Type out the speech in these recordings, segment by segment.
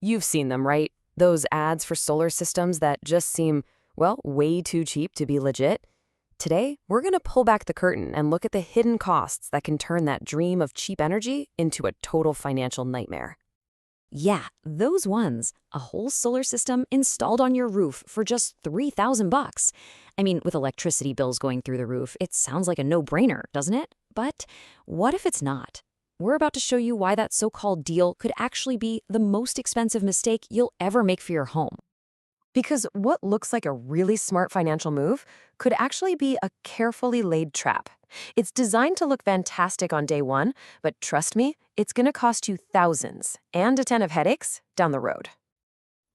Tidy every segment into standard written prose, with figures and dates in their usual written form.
You've seen them, right? Those ads for solar systems that just seem, well, way too cheap to be legit. Today, we're going to pull back the curtain and look at the hidden costs that can turn that dream of cheap energy into a total financial nightmare. Yeah, those ones. A whole solar system installed on your roof for just 3,000 bucks. I mean, with electricity bills going through the roof, it sounds like a no-brainer, doesn't it? But what if it's not? We're about to show you why that so-called deal could actually be the most expensive mistake you'll ever make for your home. Because what looks like a really smart financial move could actually be a carefully laid trap. It's designed to look fantastic on day one, but trust me, it's going to cost you thousands and a ton of headaches down the road.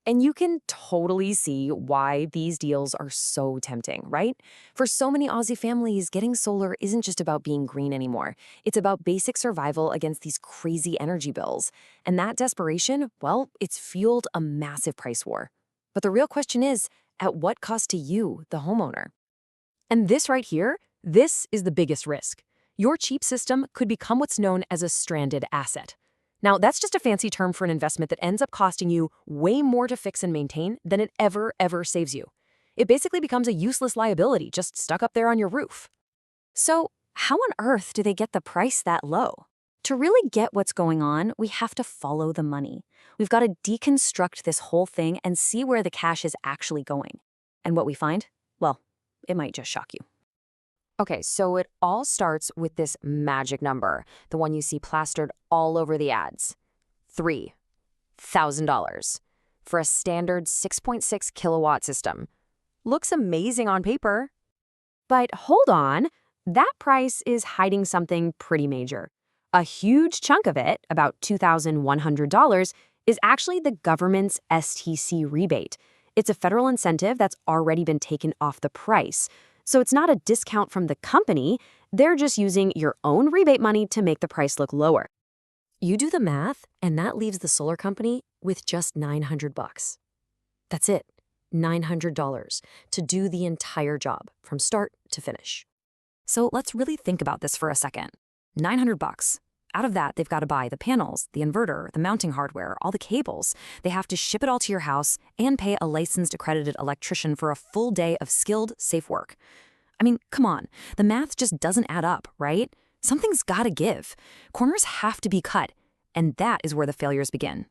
And you can totally see why these deals are so tempting, right? For so many Aussie families, getting solar isn't just about being green anymore. It's about basic survival against these crazy energy bills. And that desperation, well, it's fueled a massive price war. But the real question is, at what cost to you, the homeowner? And this right here, this is the biggest risk. Your cheap system could become what's known as a stranded asset. Now, that's just a fancy term for an investment that ends up costing you way more to fix and maintain than it ever saves you. It basically becomes a useless liability just stuck up there on your roof. So, how on earth do they get the price that low? To really get what's going on, we have to follow the money. We've got to deconstruct this whole thing and see where the cash is actually going. And what we find? Well, it might just shock you. Okay, so it all starts with this magic number, the one you see plastered all over the ads. $3,000 for a standard 6.6 kilowatt system. Looks amazing on paper. But hold on, that price is hiding something pretty major. A huge chunk of it, about $2,100, is actually the government's STC rebate. It's a federal incentive that's already been taken off the price. So it's not a discount from the company, they're just using your own rebate money to make the price look lower. You do the math, and that leaves the solar company with just $900. That's it, $900 to do the entire job from start to finish. So let's really think about this for a second. $900. Out of that, they've got to buy the panels, the inverter, the mounting hardware, all the cables. They have to ship it all to your house and pay a licensed accredited electrician for a full day of skilled, safe work. I mean, come on, the math just doesn't add up, right? Something's got to give. Corners have to be cut, and that is where the failures begin.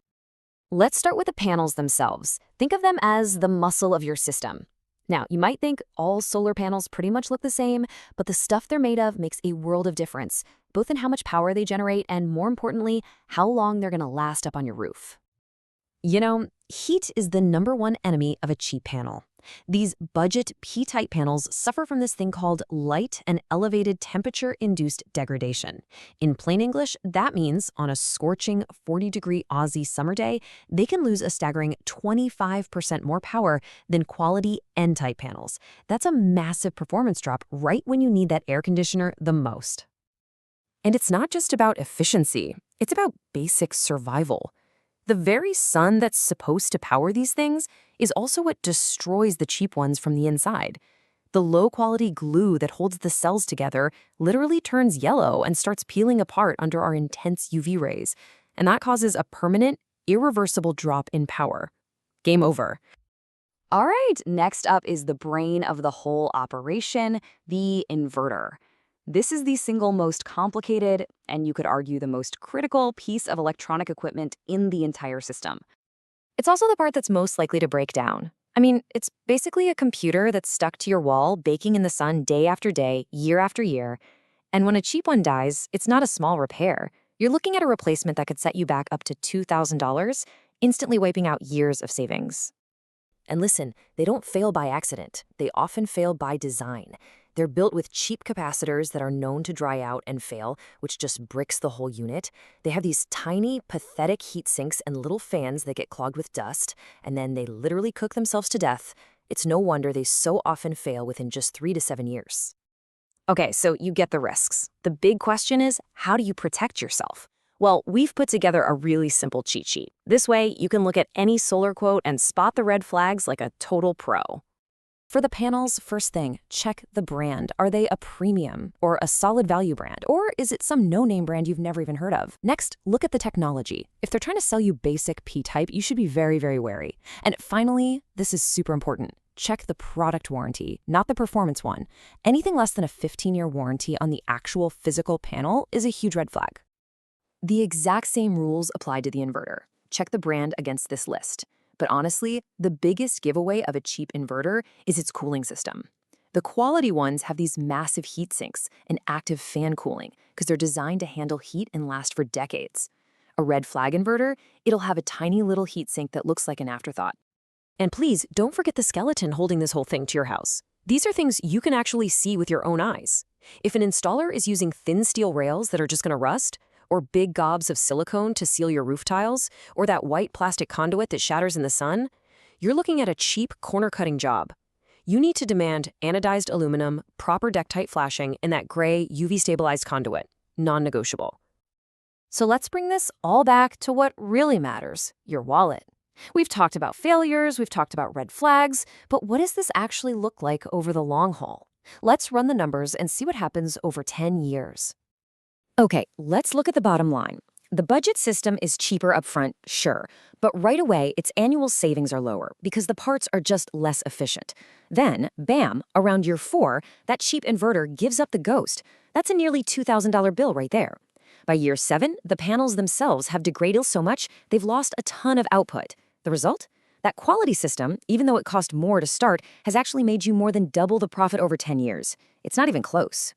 Let's start with the panels themselves. Think of them as the muscle of your system. Now, you might think all solar panels pretty much look the same, but the stuff they're made of makes a world of difference, both in how much power they generate and, more importantly, how long they're going to last up on your roof. You know, heat is the #1 enemy of a cheap panel. These budget P-type panels suffer from this thing called light and elevated temperature-induced degradation. In plain English, that means on a scorching 40-degree Aussie summer day, they can lose a staggering 25% more power than quality N-type panels. That's a massive performance drop right when you need that air conditioner the most. And it's not just about efficiency, it's about basic survival. The very sun that's supposed to power these things is also what destroys the cheap ones from the inside. The low-quality glue that holds the cells together literally turns yellow and starts peeling apart under our intense UV rays, and that causes a permanent, irreversible drop in power. Game over. All right, next up is the brain of the whole operation, the inverter. This is the single most complicated, and you could argue the most critical piece of electronic equipment in the entire system. It's also the part that's most likely to break down. I mean, it's basically a computer that's stuck to your wall, baking in the sun day after day, year after year. And when a cheap one dies, it's not a small repair. You're looking at a replacement that could set you back up to $2,000, instantly wiping out years of savings. And listen, they don't fail by accident. They often fail by design. They're built with cheap capacitors that are known to dry out and fail, which just bricks the whole unit. They have these tiny, pathetic heat sinks and little fans that get clogged with dust, and then they literally cook themselves to death. It's no wonder they so often fail within just 3 to 7 years. Okay, so you get the risks. The big question is, how do you protect yourself? Well, we've put together a really simple cheat sheet. This way, you can look at any solar quote and spot the red flags like a total pro. For the panels, first thing, check the brand. Are they a premium or a solid value brand? Or is it some no-name brand you've never even heard of? Next, look at the technology. If they're trying to sell you basic P-type, you should be very, very wary. And finally, this is super important. Check the product warranty, not the performance one. Anything less than a 15-year warranty on the actual physical panel is a huge red flag. The exact same rules apply to the inverter. Check the brand against this list. But honestly, the biggest giveaway of a cheap inverter is its cooling system. The quality ones have these massive heat sinks and active fan cooling because they're designed to handle heat and last for decades. A red flag inverter, it'll have a tiny little heat sink that looks like an afterthought. And please, don't forget the skeleton holding this whole thing to your house. These are things you can actually see with your own eyes. If an installer is using thin steel rails that are just going to rust, or big gobs of silicone to seal your roof tiles, or that white plastic conduit that shatters in the sun, you're looking at a cheap corner-cutting job. You need to demand anodized aluminum, proper deck-tight flashing, and that gray UV-stabilized conduit. Non-negotiable. So let's bring this all back to what really matters, your wallet. We've talked about failures, we've talked about red flags, but what does this actually look like over the long haul? Let's run the numbers and see what happens over 10 years. Okay, let's look at the bottom line. The budget system is cheaper upfront, sure, but right away, its annual savings are lower because the parts are just less efficient. Then, bam, around year 4, that cheap inverter gives up the ghost. That's a nearly $2,000 bill right there. By year 7, the panels themselves have degraded so much they've lost a ton of output. The result? That quality system, even though it cost more to start, has actually made you more than double the profit over 10 years. It's not even close.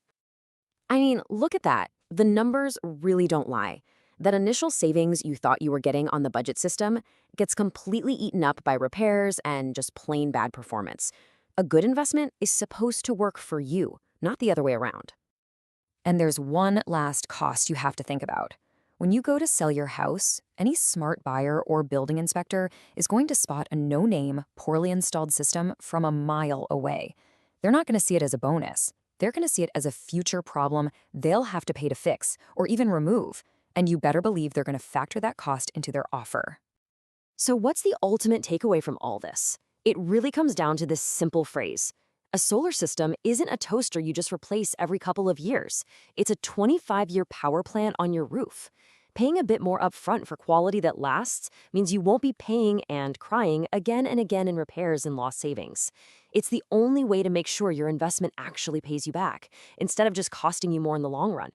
I mean, look at that. The numbers really don't lie. That initial savings you thought you were getting on the budget system gets completely eaten up by repairs and just plain bad performance. A good investment is supposed to work for you, not the other way around. And there's one last cost you have to think about. When you go to sell your house, any smart buyer or building inspector is going to spot a no-name, poorly installed system from a mile away. They're not going to see it as a bonus. They're going to see it as a future problem they'll have to pay to fix or even remove, and you better believe they're going to factor that cost into their offer. So what's the ultimate takeaway from all this? It really comes down to this simple phrase. A solar system isn't a toaster you just replace every couple of years. It's a 25-year power plant on your roof. Paying a bit more upfront for quality that lasts means you won't be paying and crying again and again in repairs and lost savings. It's the only way to make sure your investment actually pays you back, instead of just costing you more in the long run.